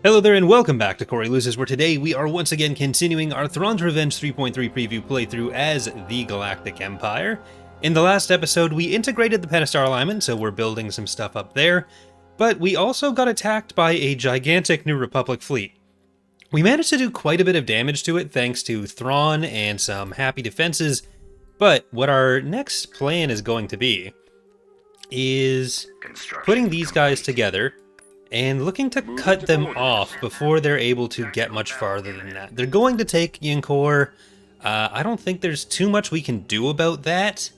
Hello there and welcome back to Corey Loses, where today we are once again continuing our Thrawn's Revenge 3.3 preview playthrough as the Galactic Empire. In the last episode, we integrated the Pentastar alignment, so we're building some stuff up there, but we also got attacked by a gigantic New Republic fleet. We managed to do quite a bit of damage to it thanks to Thrawn and some happy defenses, but what our next plan is going to be is putting these guys together and looking to cut them off before they're able to get much farther than that. They're going to take Yankor. I don't think there's too much we can do about that,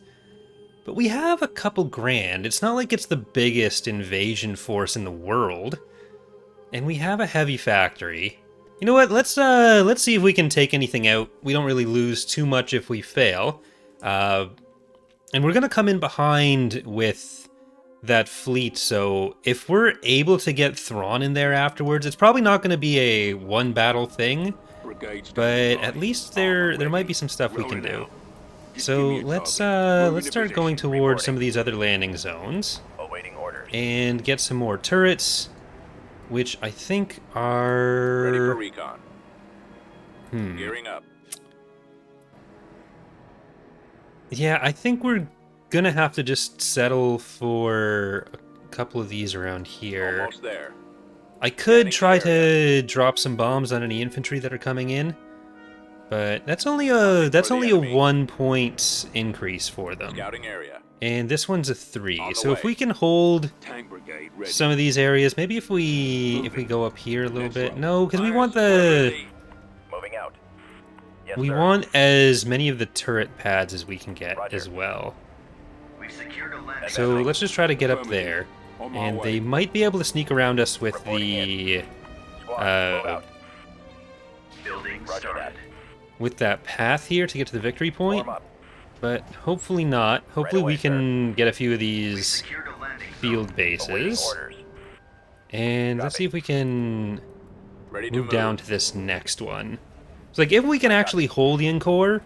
but we have a couple grand. It's not like it's the biggest invasion force in the world, and we have a heavy factory. You know what? Let's see if we can take anything out. We don't really lose too much if we fail, and we're gonna come in behind with that fleet, so if we're able to get Thrawn in there afterwards, it's probably not going to be a one battle thing, but at least there might be some stuff we can do. So let's start going towards some of these other landing zones and get some more turrets, which I think are ready for recon. Gearing up. Yeah, I think we're gonna have to just settle for a couple of these around here. Almost there. I could try to drop some bombs on any infantry that are coming in, but that's only a 1 point increase for them. Scouting area. And this one's a 3. So if we can hold Tank brigade ready. some of these areas, maybe if we go up here a little bit. No, because we want the Moving out. Yes, we sir. want as many of the turret pads as we can get as well. So let's just try to get up there, and they might be able to sneak around us with the with that path here to get to the victory point, but hopefully not. Hopefully we can get a few of these field bases, and let's see if we can move down to this next one. So like if we can actually hold Yankor,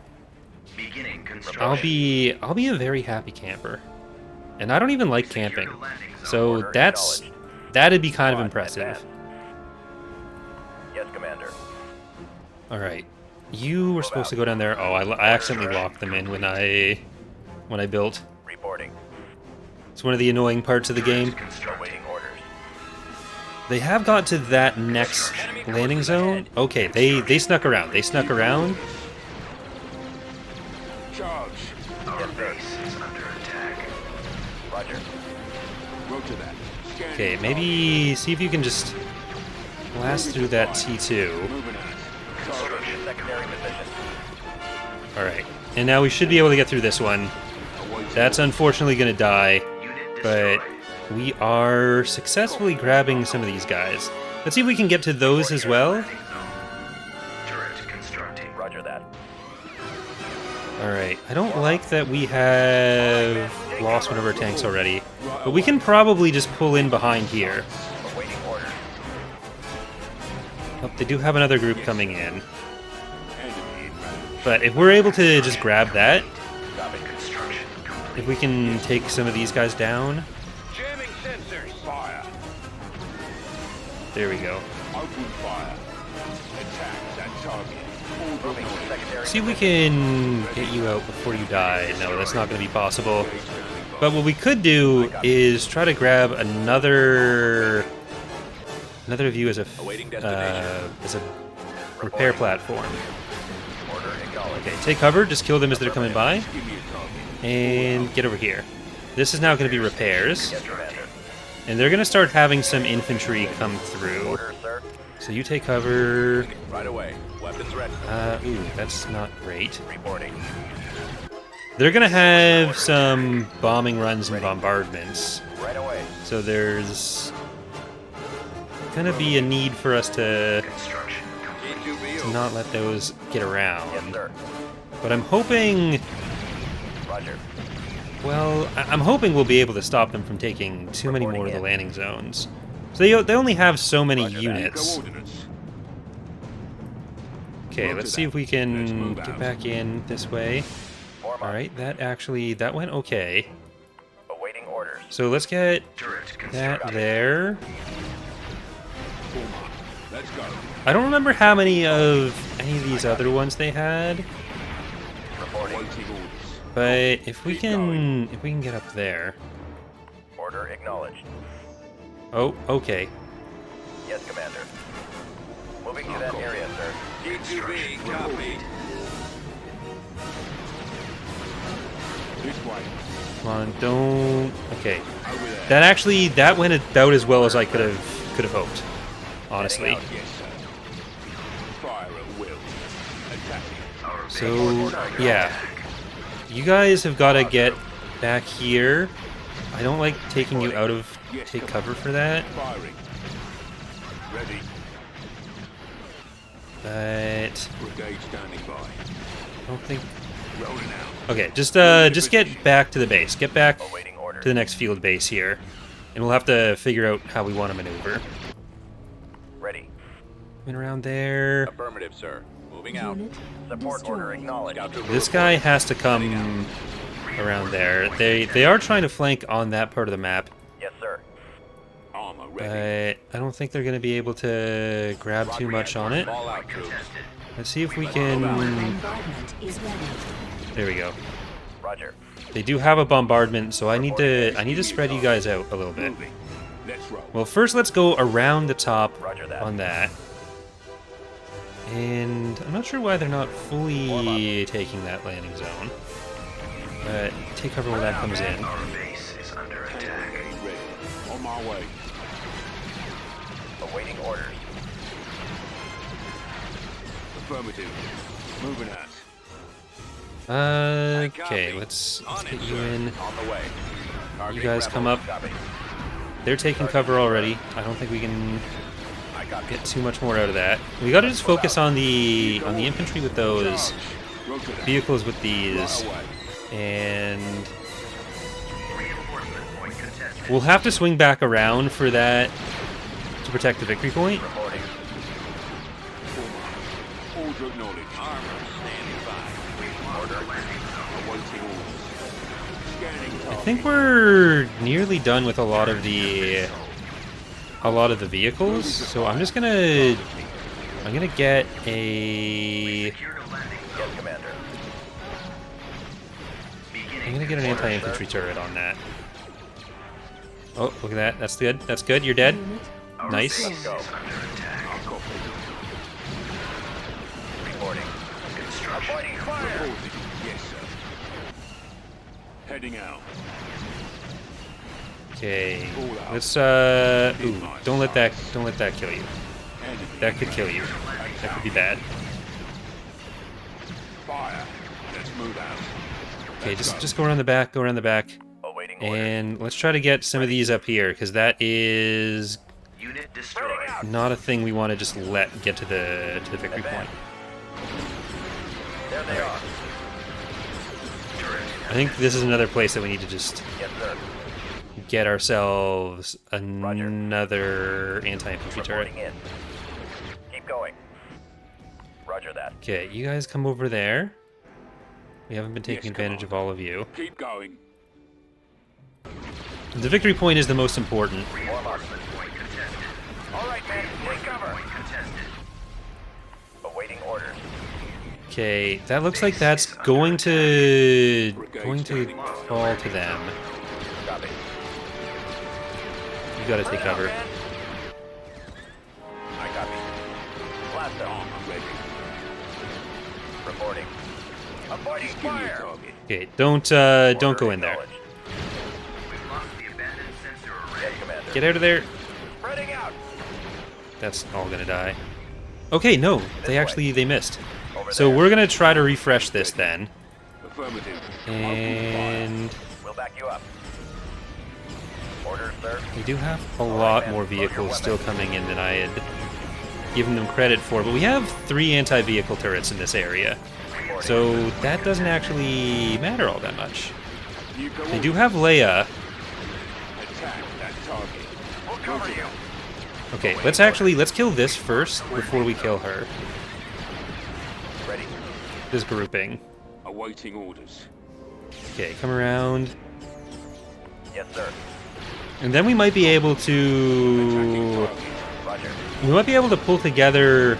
I'll be a very happy camper. And I don't even like camping, so that'd be kind of impressive. Yes, Commander. All right, you were supposed to go down there. Oh, I accidentally locked them in when I built. Reporting. It's one of the annoying parts of the game. Awaiting orders. They have got to that next landing zone. Okay, they snuck around. They snuck around. Charge. Yes, base is under attack. Roger. Roger that. Okay, maybe see if you can just blast through that T2. Moving on. Construction secondary position. All right, and now we should be able to get through this one. That's unfortunately going to die, but we are successfully grabbing some of these guys. Let's see if we can get to those as well. Roger that. Alright, I don't like that we have lost one of our tanks already, but we can probably just pull in behind here. Awaiting orders. Oh, they do have another group coming in. But if we're able to just grab that, if we can take some of these guys down, Jamming sensors. Fire. there we go. Open fire. Attack that target. Moving to secondary. See if we can get you out before you die. No, that's not going to be possible. But what we could do is try to grab another view as a repair platform. Order acknowledged. Okay, take cover, just kill them as they're coming by, and get over here. This is now going to be repairs, Yes, Commander. and they're going to start having some infantry come through. Order, sir. So you take cover. Right away. Weapons ready. Ooh, that's not great. Reporting. They're going to have some bombing runs and bombardments, Right away. so there's going to be a need for us to not let those get around. Yes, sir. But I'm hoping, Roger. well, I'm hoping we'll be able to stop them from taking too many more of the landing zones. So they only have so many units. Okay, let's see if we can get back in this way. Alright, that went okay. Awaiting orders. So let's get that there. Let's go. I don't remember how many of any of these other ones they had, Reporting. Awaiting orders. but if we can get up there. Order acknowledged. Oh, okay. Yes, Commander. Moving to that area, sir. GTV, copied. This way. Come on, don't. Okay, Over there. that went about as well as I could have hoped, honestly. Heading Yes, sir. Fire at will. Attacking. So yeah, you guys have got to get back here. I don't like taking you out of take cover for that, Firing. Ready. but Brigade standing by. I don't think. Rolling out. Okay, just get back to the base. Get back Awaiting orders. to the next field base here, and we'll have to figure out how we want to maneuver. Ready. Coming around there. Affirmative, sir. Moving out. Unit Support order destroyed. acknowledged. Scout to This guy has to come around there. They are trying to flank on that part of the map, Yes, sir. Armor but ready. I don't think they're going to be able to grab too much on it. All out troops. Let's see if we can. Bombardment is ready. There we go. Roger. They do have a bombardment, so I need to spread you guys out a little bit. Moving. Let's roll. Well, first let's go around the top Roger that. on that. And I'm not sure why they're not fully taking that landing zone. But take cover when that comes in. Our base is under attack. Ready. On my way. Awaiting orders. Affirmative. Moving out. Okay, let's get you in. On the way. You guys come up. Copy. They're taking cover already. I don't think we can I copy. get too much more out of that. We gotta just focus on the infantry with those Roger that. vehicles with these, Right away. and Reinforcement point contested. we'll have to swing back around for that to protect the victory point. Reporting. Order acknowledged. Armor standing by. Order. Awaiting orders. Scanning I target. think we're nearly done with a lot of the vehicles, so I'm gonna get a Yes, Commander. I'm gonna get an anti-infantry turret on that. Oh, look at that. That's good. That's good. You're dead. Unit Nice. Let's go. I'll copy. Reporting. Avoiding fire. Reporting. Yes, sir. Heading out. Okay. Let's ooh, don't let that kill you. Enemy. That could kill you. That could be bad. Fire. Let's move out. Okay, just go around the back, Awaiting orders. and let's try to get some of these up here, because that is Unit destroyed. not a thing we want to just let get to the victory point. There they are. I think this is another place that we need to just Yes, sir. get ourselves another anti-infantry turret. Reporting in. Keep going. Roger that. Okay, you guys come over there. We haven't been taking Yes, advantage of all of you. Keep going. The victory point is the most important. Warm up. Point contested. All right, men. Take cover. Point contested. Awaiting orders. Okay, that looks like that's going to fall to them. Copy. You gotta take cover. I copy. Blast Armor ready. Reporting. Avoiding Give me a fire. target. Okay, don't go in there. We've lost the abandoned sensor array. Yes, Commander. Get out of there. Spreading out. That's all gonna die. Okay, no, they missed. Over So there. we're gonna try to refresh this then, Affirmative. and We'll back you up. Orders, sir. we do have a lot more vehicles still coming in than I had given them credit for, but we have 3 anti-vehicle turrets in this area, Reporting. so that doesn't actually matter all that much. You go They on. do have Leia. Attack that target. We'll cover you. Okay, let's kill this first before we kill her. Ready. This grouping. Awaiting orders. Okay, come around. Yes, sir. And then we might be able Attacking to target. Roger Roger. We might be able to pull together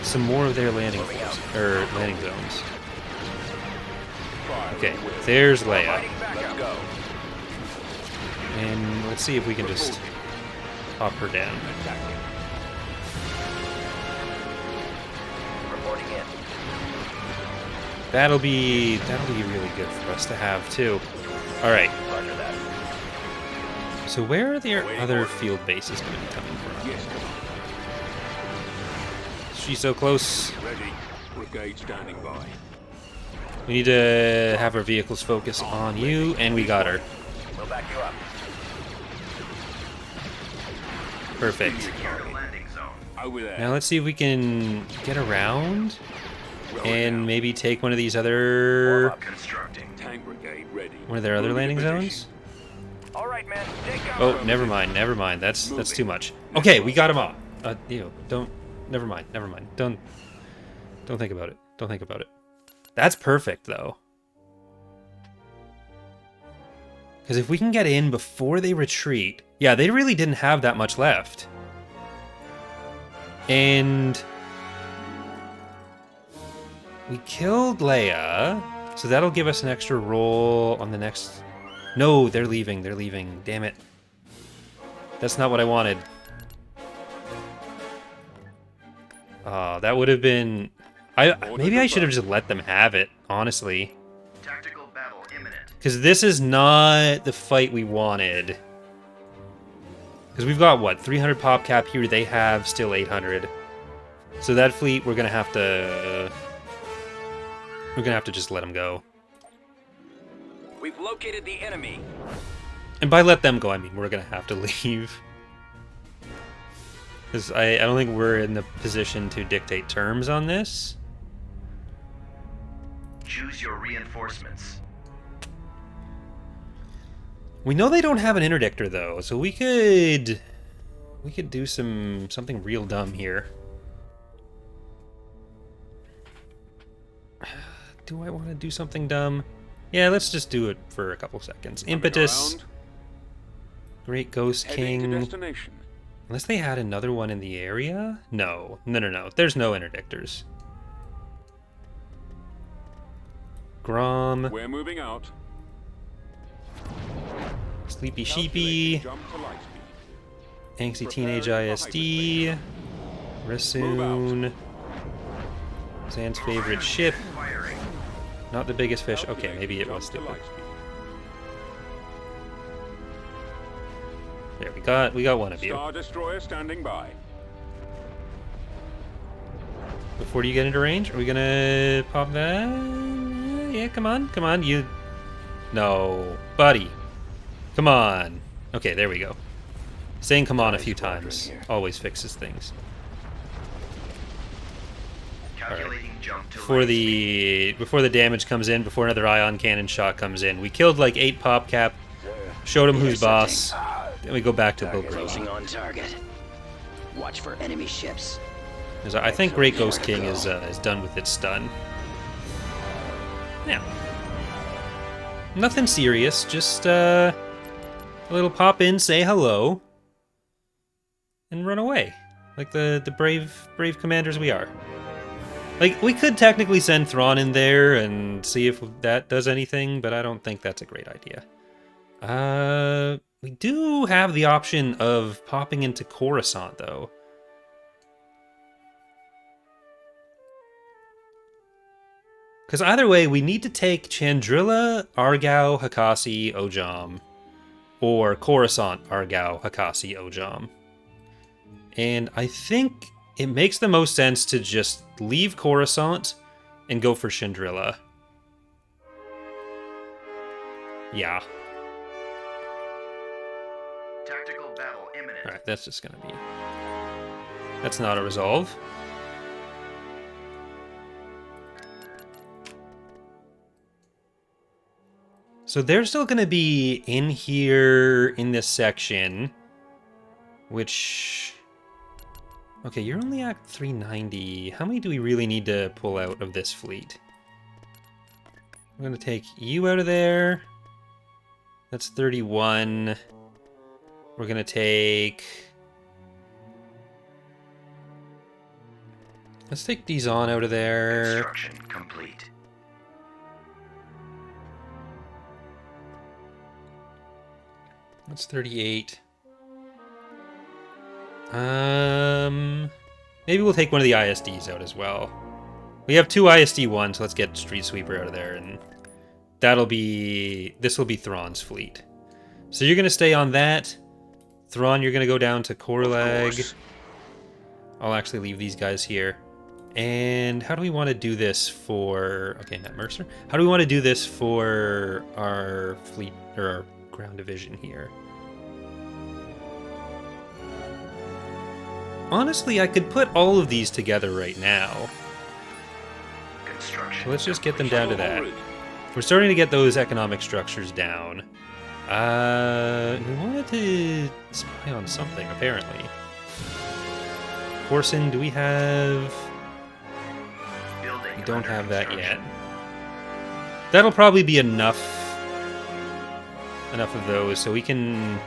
some more of their landing zones. Fire Okay, at will. there's Leia. Fighting back Let's up. go. And let's see if we can just pop her down. Attacking. Reporting in. That'll be really good for us to have too. All right. Roger that. So where are their other field bases going to be coming from? Yes, come She's so close. on. Ready. Brigade standing by. We need to have our vehicles focus on you, and we got her. We'll back you up. Perfect. Secure landing zone. Over there. Now let's see if we can get around Rolling and out. maybe take one of these Warm other up. Constructing. Tank brigade ready. one of their other Moving landing to position. zones. All right, man. Take cover. Oh, never mind. That's too much. Okay, we got him off. Don't. Never mind. Don't think about it. Don't think about it. That's perfect though. Because if we can get in before they retreat, yeah, they really didn't have that much left. And we killed Leia, so that'll give us an extra roll on the next. No, they're leaving. Damn it. That's not what I wanted. That would have been. Maybe I should have just let them have it, honestly. Tactical battle imminent. Because this is not the fight we wanted. Because we've got, what, 300 pop cap here, they have still 800. So that fleet, we're gonna have to just let them go. We've located the enemy. And by let them go, I mean we're gonna have to leave. Because I don't think we're in the position to dictate terms on this. Choose your reinforcements. We know they don't have an interdictor though, so we could do something real dumb here. Do I want to do something dumb? Yeah, let's just do it for a couple seconds. Coming Impetus, around. Great Ghost Heading to King. destination. Unless they had another one in the area? No. There's no interdictors. Grom, We're moving out. Sleepy Calculating Sheepy, Jump to light speed. Angsty Teenage ISD, Rasoon, Zan's favorite ship. Firing. Not the biggest fish. Okay, Calculating maybe it jump was to stupid. light speed. There, we got one of you. Star Destroyer standing by. Before you get into range, are we gonna pop that? Yeah, come on, you. No, buddy. Come on. Okay, there we go. Saying come on a few times always fixes things. Calculating jump to Before the damage comes in, before another ion cannon shot comes in, we killed like 8 pop cap, showed him who's boss, then we go back to Bill Closing Brady. on target. Watch for enemy ships. I think Great Ghost King is done with its stun. Yeah. Nothing serious, just a little pop in, say hello, and run away. Like the brave commanders we are. Like, we could technically send Thrawn in there and see if that does anything, but I don't think that's a great idea. We do have the option of popping into Coruscant, though. Because either way, we need to take Chandrila, Argao, Hakasi, Ojam, or Coruscant, Argao, Hakasi, Ojam. And I think it makes the most sense to just leave Coruscant and go for Chandrila. Yeah. Tactical battle imminent. Alright, that's just gonna be... That's not a resolve. So they're still gonna be in here in this section, which... Okay, you're only at 390. How many do we really need to pull out of this fleet? I'm gonna take you out of there. That's 31. We're gonna take Let's take these on out of there. Construction complete. That's 38. Maybe we'll take one of the ISDs out as well. We have 2 ISD-1s, so let's get Street Sweeper out of there, and this will be Thrawn's fleet. So you're going to stay on that. Thrawn, you're going to go down to Korlag. I'll actually leave these guys here. And how do we want to do this for... Okay, Matt Mercer. How do we want to do this for our fleet, or our ground division here? Honestly, I could put all of these together right now. So let's just get them down to that. We're starting to get those economic structures down. We wanted to spy on something, apparently. Corson, do we have... We don't have that yet. That'll probably be enough of those, so we can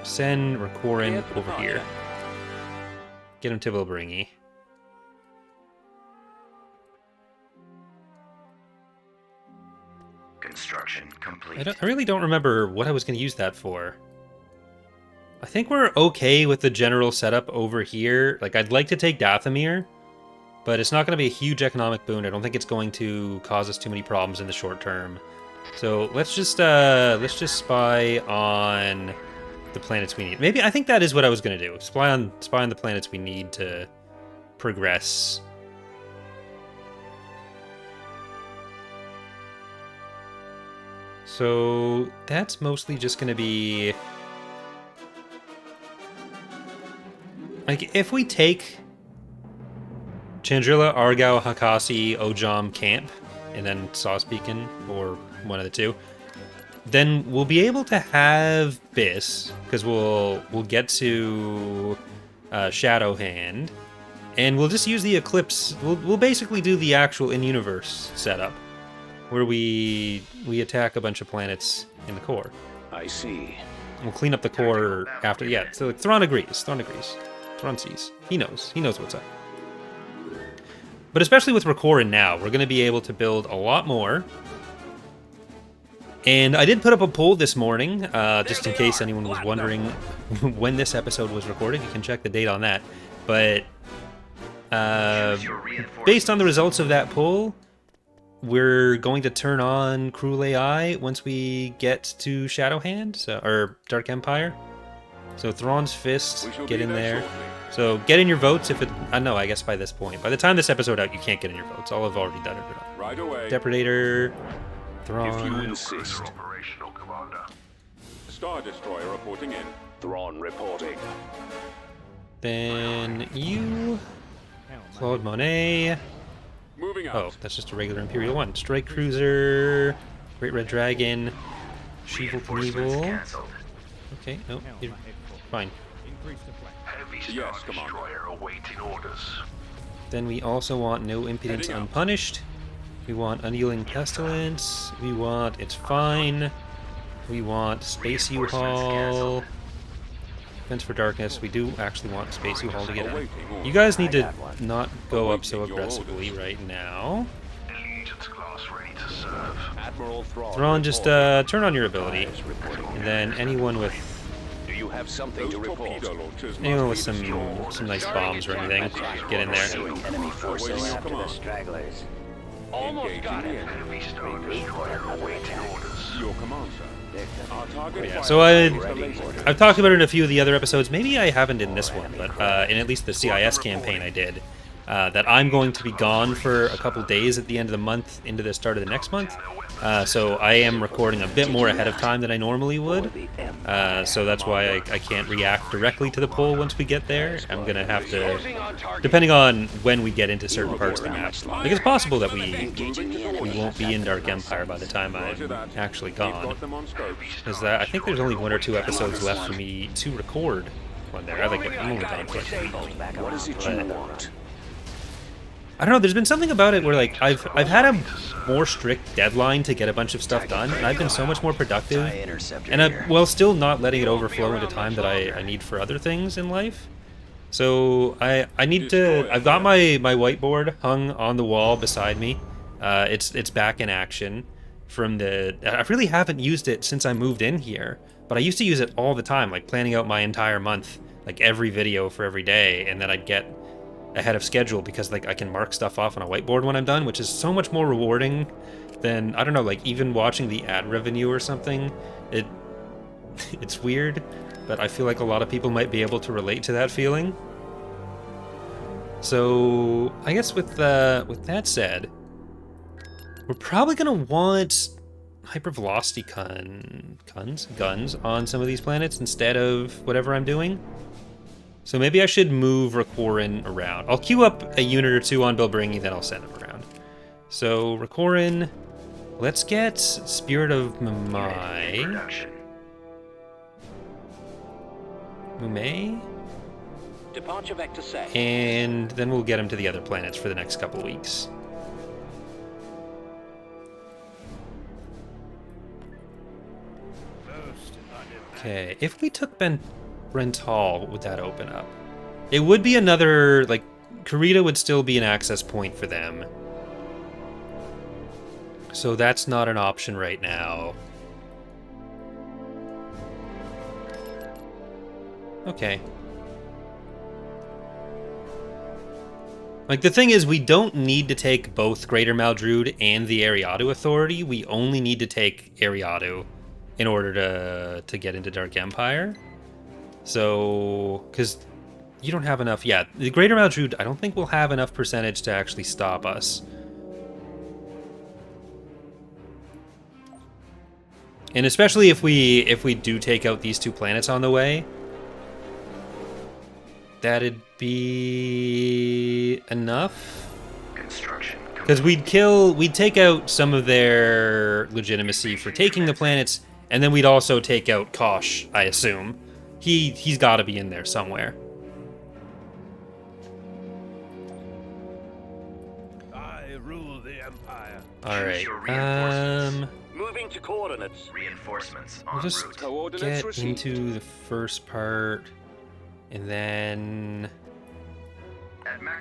send Rakorin over here. Get him to Vilbringi. Construction complete. I really don't remember what I was going to use that for. I think we're okay with the general setup over here. Like, I'd like to take Dathomir, but it's not going to be a huge economic boon. I don't think it's going to cause us too many problems in the short term. So let's just spy on the planets we need. Maybe I think that is what I was going to do. Spy on the planets we need to progress. So that's mostly just going to be... Like, if we take Chandrila, Argao, Hakasi, Ojam, Camp, and then Sauce Beacon, or one of the two, then we'll be able to have Biss, because we'll get to Shadow Hand, and we'll just use the Eclipse. We'll basically do the actual in-universe setup, where we attack a bunch of planets in the core. I see. We'll clean up the core after. Yeah, so Thrawn agrees. Thrawn sees. He knows what's up. But especially with Rakorin now, we're going to be able to build a lot more. And I did put up a poll this morning, just in case anyone was wondering when this episode was recorded. You can check the date on that. But based on the results of that poll, we're going to turn on Cruel AI once we get to Shadowhand, or Dark Empire. So Thrawn's Fist, get in there. So get in your votes if it... no, I guess by this point. By the time this episode out, you can't get in your votes. I'll have already done it. Right away. Depredator, Thrawn. If you insist. Operational, Commander. Star Destroyer reporting in. Thrawn reporting. Then you... Claude Monet. Moving out. Oh, that's just a regular Imperial one. Strike Cruiser, Great Red Dragon, Sheeple Knievel. Cancelled. Okay, no, you're fine. Heavy Yes, Star Commander. Destroyer awaiting orders. Then we also want No Impudence Heading out. Unpunished. We want Unyielding Pestilence. We want It's Fine. We want Space U-Haul. Defense for Darkness. We do actually want Space U-Haul to get in. You guys need to not go up so aggressively right now. Allegiance class ready to serve. Admiral Thrawn. Thrawn, just turn on your ability. And then anyone with Do you have something to report? anyone with some nice bombs or anything, get in there. Enemy forces after the stragglers. Almost got it. Heavy Star Destroyer awaiting orders. Your command, sir. Our target Yeah, fire so is I've talked about it in a few of the other episodes. Maybe I haven't in this one, but in at least the CIS campaign I did. That I'm going to be gone for a couple days at the end of the month into the start of the next month. So I am recording a bit more ahead of time than I normally would. So that's why I can't react directly to the poll once we get there. I'm going to have to, depending on when we get into certain parts of the map. Like, it's possible that we won't be in Dark Empire by the time I'm actually gone. got them on scope. Because I think there's only 1 or 2 episodes left for me to record on there. I'm only gone for like a week. What is it you want? I don't know, there's been something about it where, like, I've had a more strict deadline to get a bunch of stuff done, and I've been so much more productive, and while still not letting it overflow into time that I need for other things in life. So I need to. I've got my whiteboard hung on the wall beside me. It's back in action from the. I really haven't used it since I moved in here, but I used to use it all the time, like planning out my entire month, like every video for every day, and then I'd get ahead of schedule because like I can mark stuff off on a whiteboard when I'm done, which is so much more rewarding than, I don't know, like even watching the ad revenue or something. It's weird, but I feel like a lot of people might be able to relate to that feeling. So I guess with that said, we're probably gonna want hypervelocity guns on some of these planets instead of whatever I'm doing. So maybe I should move Rakorin around. I'll queue up a unit or two on Bilbringi, then I'll send them around. So Rakorin, let's get Spirit of Mumai. Departure vector set. And then we'll get him to the other planets for the next couple weeks. Okay, if we took Brental, what would that open up? It would be another, like, Kurita would still be an access point for them. So that's not an option right now. Okay. Like, the thing is, we don't need to take both Greater Maldrude and the Ariadu Authority. We only need to take Ariadu in order to get into Dark Empire. So, because you don't have enough. Yeah, the Greater Maldrude, I don't think we'll have enough percentage to actually stop us. And especially if we do take out these two planets on the way, that'd be enough. Because we'd take out some of their legitimacy for taking the planets, and then we'd also take out Kosh, I assume. He's got to be in there somewhere. I rule the Empire. All right. Moving to coordinates. Reinforcements We'll just Coordinates get received. into the first part, and then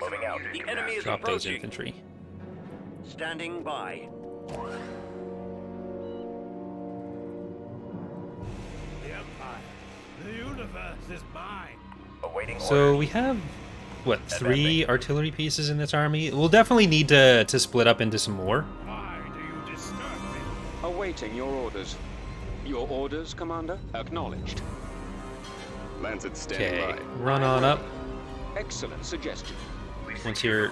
Moving out. The enemy is drop those approaching. infantry. Standing by. The Empire. The universe is mine. Awaiting So orders. we have, what, 3 artillery pieces in this army? We'll definitely need to split up into some more. Why do you disturb me? Awaiting your orders. Your orders, Commander? Acknowledged. Lancet standing Okay, by. run on up. Excellent suggestion. Once you're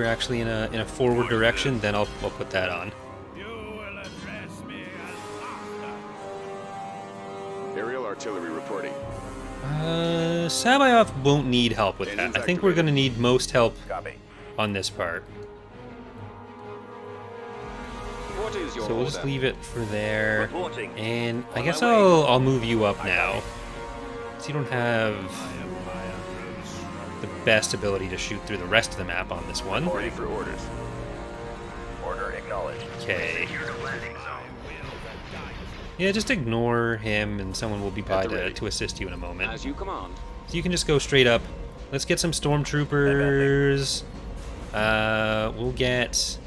actually in a forward direction, then I'll put that on. You will address me as master. Aerial artillery reporting. Sabayoth won't need help with that. Engines I think we're going to need most help Copy. on this part. What is your So we'll order? just leave it for there. Reporting. And I On guess my way. I'll move you up now. So you don't have the best ability to shoot through the rest of the map on this one. Ready for orders. Order acknowledged. Okay. Yeah, just ignore him and someone will be by to assist you in a moment. As you command. So you can just go straight up. Let's get some stormtroopers. We'll get some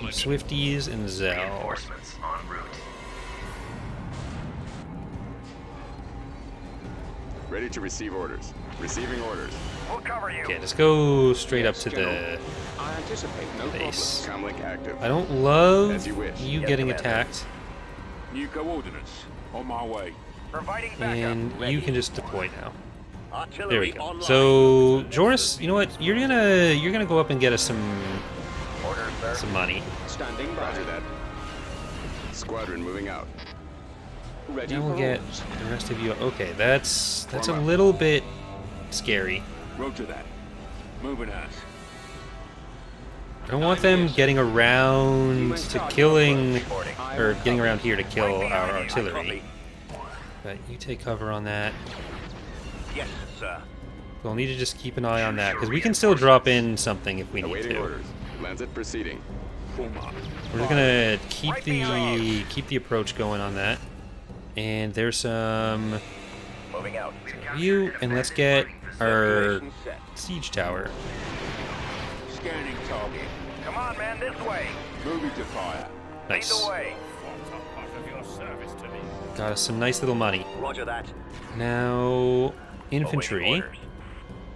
Swifties and Zell. Reinforcements en route. Ready to receive orders. Receiving orders. We'll cover you. Okay, just go straight up Yes, to General. the I anticipate no base. Comlink active. I don't love As you wish. you Yes, getting Commander. attacked, New coordinates. On my way. Providing backup. and you can just deploy now. Artillery There we go. online. So, Joris, you know what? You're gonna go up and get us some Orders, sir. money. Standing by. Roger that. Squadron moving out. Ready Then for we'll get orders. the rest of you. Okay, that's a Form up. little bit scary. Roger that. Moving out. I don't want them getting around to killing, Reporting. or getting around here to kill Right our behind you. artillery. But you take cover on that. Yes, sir. We'll need to just keep an eye on that, because we can still drop in something if we need Awaiting to. orders. Lancet proceeding. We're just gonna keep the approach going on that. And there's some Moving out. you, and let's get our Circulation set. siege tower. Scanning target. Come on, man, this way. Moving to fire. Lead Nice. the way. Got us some nice little money. Roger that. Now, infantry. Awaiting orders.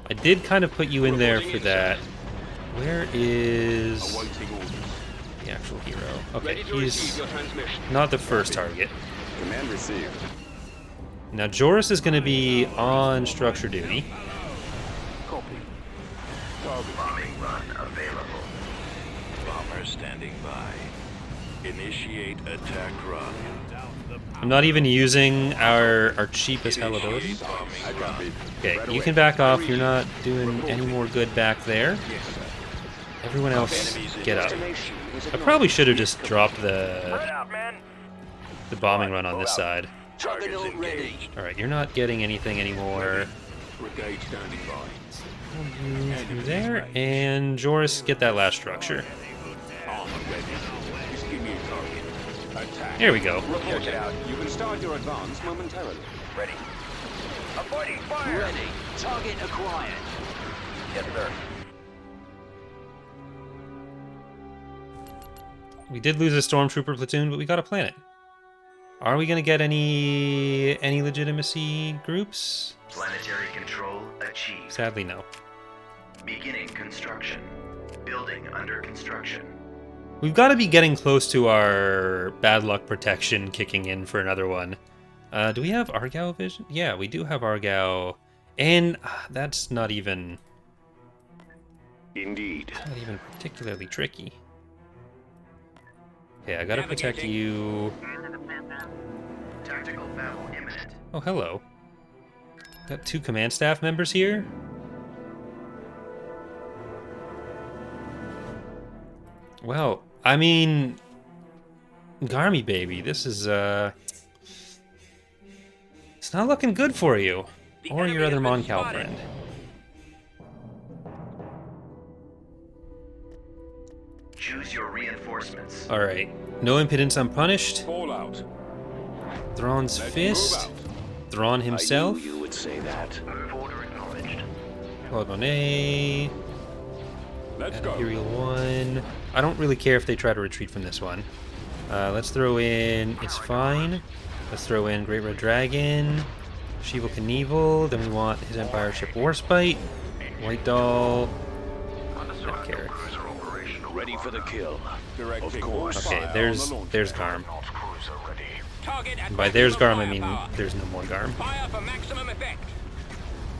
I did kind of put you in there for that. Where is Awaiting orders. the actual hero? Okay, Ready to receive he's your transmission. not the first target. Command received. Now, Joris is going to be on structure duty. Copy. Target. Bombing run available. Bomber standing by. Initiate attack run. I'm not even using our cheap as hell ability. I copy. Okay, Right you away. can back off. You're not doing any more good back there. Yes, sir. Everyone else, get up. Destination is I probably should have just dropped the Spread out, man. bombing run on this side. Targets Juggernaut ready. engaged. All right, you're not getting anything anymore. Brigade standing by. Through there, and Joris, get that last structure. Armor ready. Just give me a target. Attack. There we go. Report it out. You can start your advance momentarily. Ready. Avoiding fire. Target acquired. Yes, sir. We did lose a stormtrooper platoon, but we got a planet. Are we gonna get any legitimacy groups? Planetary control achieved. Sadly, no. Beginning construction. Building under construction. We've got to be getting close to our bad luck protection kicking in for another one. Do we have Argao vision? Yeah, we do have Argao, and that's not even Indeed. particularly tricky. Okay, I gotta protect you. Tactical battle imminent. Oh, hello. Got 2 command staff members here. Well, I mean, Garmy baby, this is it's not looking good for you or your other Moncal friend. Choose your reinforcements. All right, no impedance unpunished. Fallout. Thrawn's Let's fist. move Thrawn himself. You would say that. Move order acknowledged. Clogonay. Let's go. Imperial 1. I don't really care if they try to retreat from this one. Let's throw in It's Fine. Let's throw in Great Red Dragon. Sheeval Knievel. Then we want his Empire Ship Warspite. White Doll. Don't care. Ready for the kill. Directing course. Okay, fire on there's the launch Garm. Target at And by there's Garm, I mean there's no more Garm. Fire for maximum effect.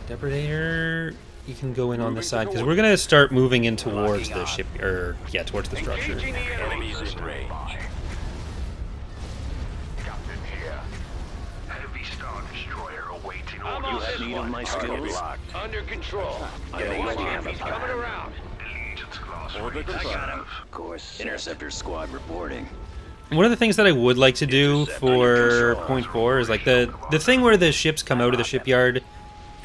Depredator, you can go in on this side because we're gonna start moving in towards the ship, or yeah, towards the structure. Engaging the enemies in range. Captain here. Heavy Star Destroyer awaiting I'm orders. on this one. my Target skills? locked. Under control. Getting ready to have a He's coming around. Allegiance class Order ready. confirmed. Of course. Interceptor squad reporting. One of the things that I would like to do for Point 4 is like the thing where the ships come out of the shipyard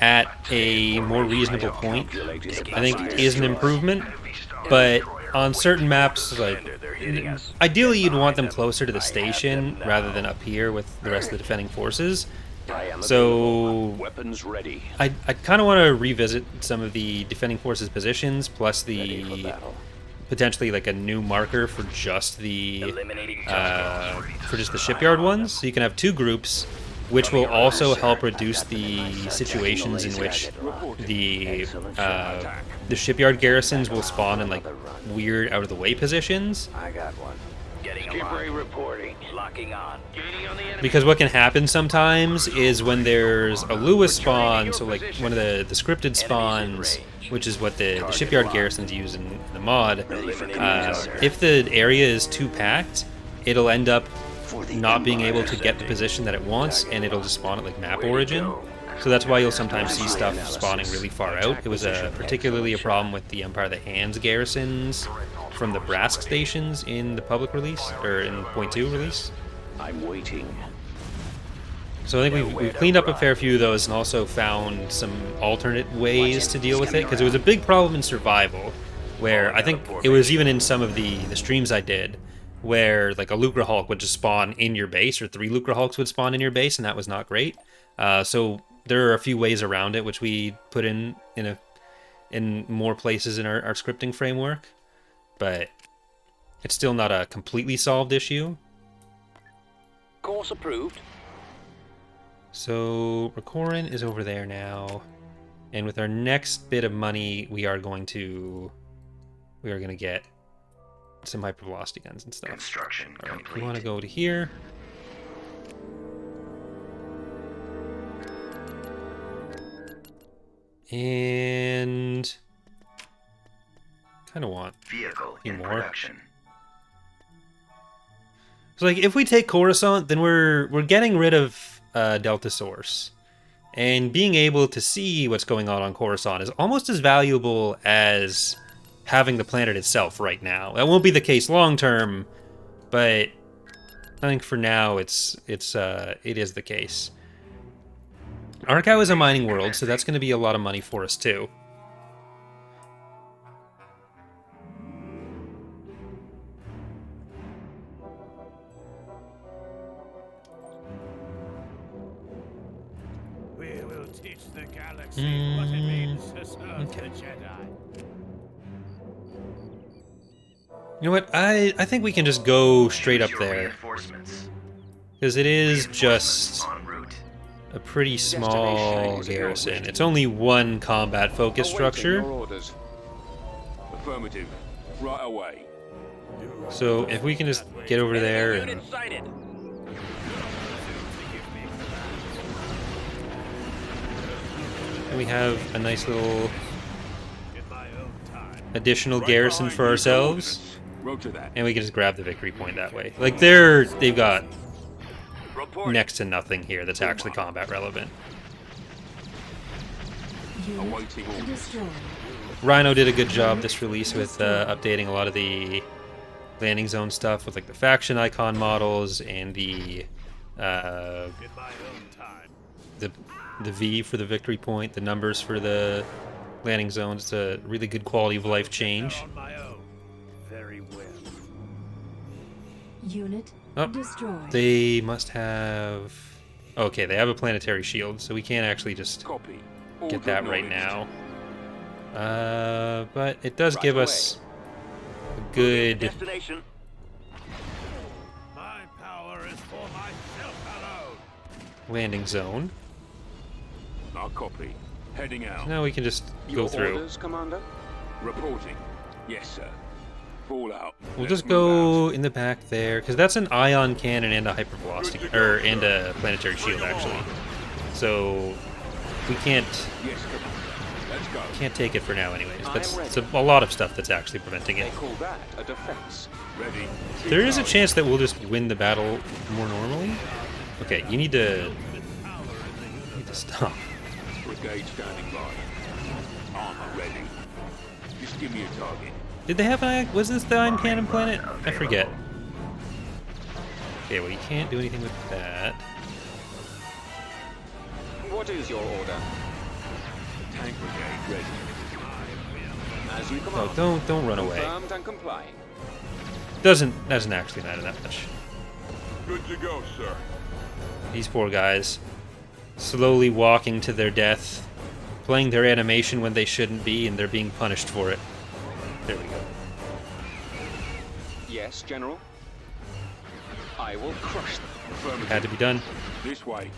at a more reasonable point, I think is an improvement. But on certain maps, like ideally you'd want them closer to the station rather than up here with the rest of the defending forces. So Weapons ready. I kind of want to revisit some of the defending forces positions, plus the potentially like a new marker for just the Eliminating for just the shipyard ones. So you can have 2 groups, which will also help reduce the situations in which the shipyard garrisons will spawn in like weird out of the way positions. I got one. Getting Skipper reporting. Locking on. Gaining on the enemy. Because what can happen sometimes is when there's a Lewis spawn, so like one of the scripted spawns, which is what the shipyard garrisons use in the mod, if the area is too packed, it'll end up not being able to get the position that it wants, and it'll just spawn at like map origin. So that's why you'll sometimes see stuff spawning really far out. It was particularly a problem with the Empire of the Hands garrisons from the Brask stations in the public release, or in Point 2 release. I'm waiting. So I think we've cleaned up a fair few of those and also found some alternate ways to deal with it, because it was a big problem in survival, where I think it was even in some of the streams I did, where like a Lucre Hulk would just spawn in your base, or 3 Lucre Hulks would spawn in your base, and that was not great. So there are a few ways around it, which we put in more places in our scripting framework, but it's still not a completely solved issue. Course approved. So Rakorin is over there now, and with our next bit of money, we are going to get some hypervelocity guns and stuff. Construction All right, complete. we want to go to here. And kind of want Vehicle a few in more. production. So, like, if we take Coruscant, then we're getting rid of Delta Source, and being able to see what's going on Coruscant is almost as valuable as having the planet itself right now. That won't be the case long term, but I think for now it is the case. Arcau is a mining world, so that's going to be a lot of money for us too. We will teach the galaxy what it means to serve okay. the Jedi. You know what? I think we can just go straight up Choose your there, Reinforcements. because it is just En route. a pretty small Destination is garrison. ready. It's only one combat-focused Awaiting structure. Your orders. Affirmative. Right away. So if we can just get over there and Unit sighted. we have a nice little In my own time. additional garrison for ourselves, Roger that. and we can just grab the victory point that way. Like they've got Report. next to nothing here that's actually combat relevant. Unit Awaiting orders. destroyed. Rhino did a good job this release with updating a lot of the landing zone stuff with like the faction icon models and the In my own time. the V for the victory point, the numbers for the landing zones. It's a really good quality of life change. On my own. Very well. Unit Oh, destroyed. they must have... Okay, they have a planetary shield, so we can't actually just Copy. get Order that right acknowledged. now. But it does Right give away. us a good Destination. My power is for myself alone. landing zone. I'll copy. Heading out. Now we can just go Your through. orders, Commander? Reporting. Yes, sir. Fall out. We'll Let's just move go out. in the back there, because that's an ion cannon and a hypervelocity, and a planetary shield actually. So we can't Yes, Commander. Let's go. can't take it for now, anyways. But I'm it's a lot of stuff that's actually preventing They it. call that a defense. Ready. There is a chance that we'll just win the battle more normally. Okay, you need to stop. Brigade standing by. Armor ready. Just give me a target. Did they have an... Was this the ion cannon planet? I forget. Okay, well you can't do anything with that. What is your order? Tank brigade ready. As you command. Oh, don't run away. Confirmed and complying. Doesn't actually matter that much. Good to go, sir. These poor guys, slowly walking to their death, playing their animation when they shouldn't be, and they're being punished for it. There we go. Yes, General. I will crush them. Affirmative. Had to be done. This way.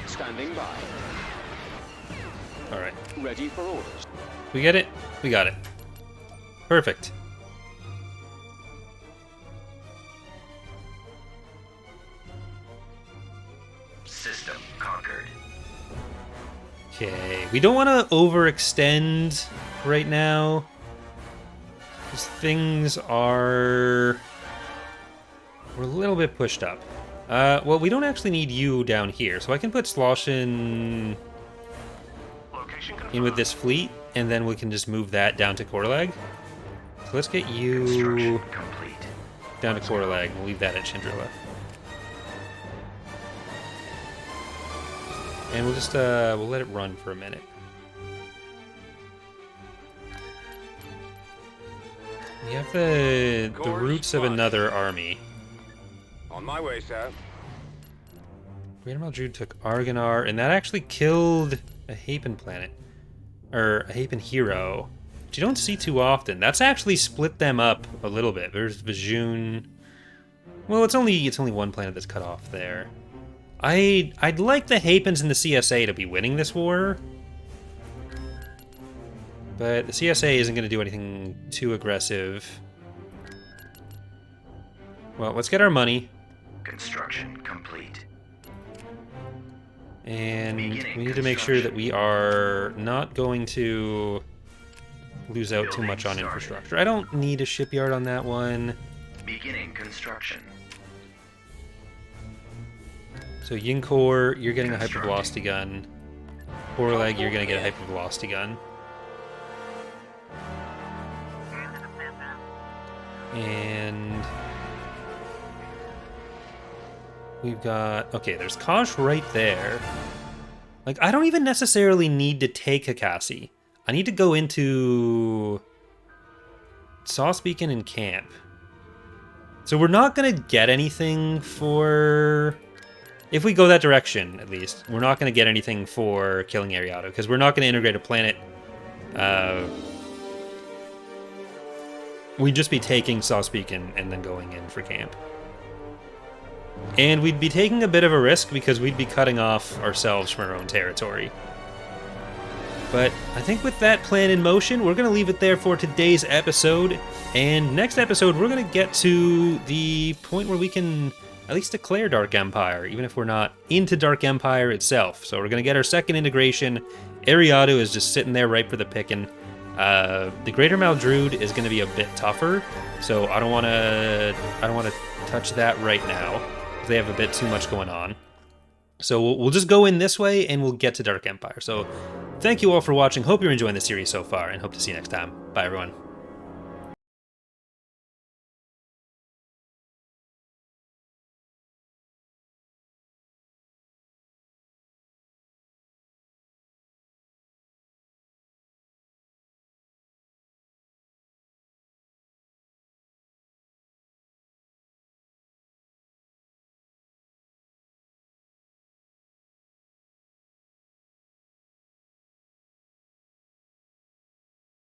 Standing by. All right. Ready for orders. We get it? We got it. Perfect. System conquered. Okay, we don't want to overextend right now. Because things are... We're a little bit pushed up. Well, we don't actually need you down here, so I can put Sloshin Location confirmed. in with this fleet, and then we can just move that down to Korlag. So let's get you Construction complete. down to Korlag. We'll leave that at Chandrilla. And we'll just, we'll let it run for a minute. We have the roots of another army. On my way, sir. Greater Maldrude took Argonar, and that actually killed a Hapen planet. Or a Hapen hero. Which you don't see too often. That's actually split them up a little bit. There's Vajun. Well, it's only one planet that's cut off there. I'd like the Hapens and the CSA to be winning this war. But the CSA isn't going to do anything too aggressive. Well, let's get our money. Construction complete. And we need to make sure that we are not going to lose out too much on infrastructure. I don't need a shipyard on that one. Beginning construction. So Yinkor, you're getting a hypervelocity gun. Horlag, you're going to get a hypervelocity gun. And we've got... Okay, there's Kosh right there. Like, I don't even necessarily need to take Hakasi. I need to go into Sauce Beacon and camp. So we're not going to get anything for... If we go that direction, at least, we're not going to get anything for killing Ariado, because we're not going to integrate a planet. We'd just be taking Sauce Beacon and then going in for camp. And we'd be taking a bit of a risk because we'd be cutting off ourselves from our own territory. But I think with that plan in motion, we're going to leave it there for today's episode. And next episode, we're going to get to the point where we can at least declare Dark Empire, even if we're not into Dark Empire itself. So we're going to get our second integration. Ariado is just sitting there ripe for the picking. The Greater Maldrude is going to be a bit tougher, so I don't want to touch that right now. They have a bit too much going on. So we'll just go in this way, and we'll get to Dark Empire. So thank you all for watching. Hope you're enjoying the series so far, and hope to see you next time. Bye, everyone.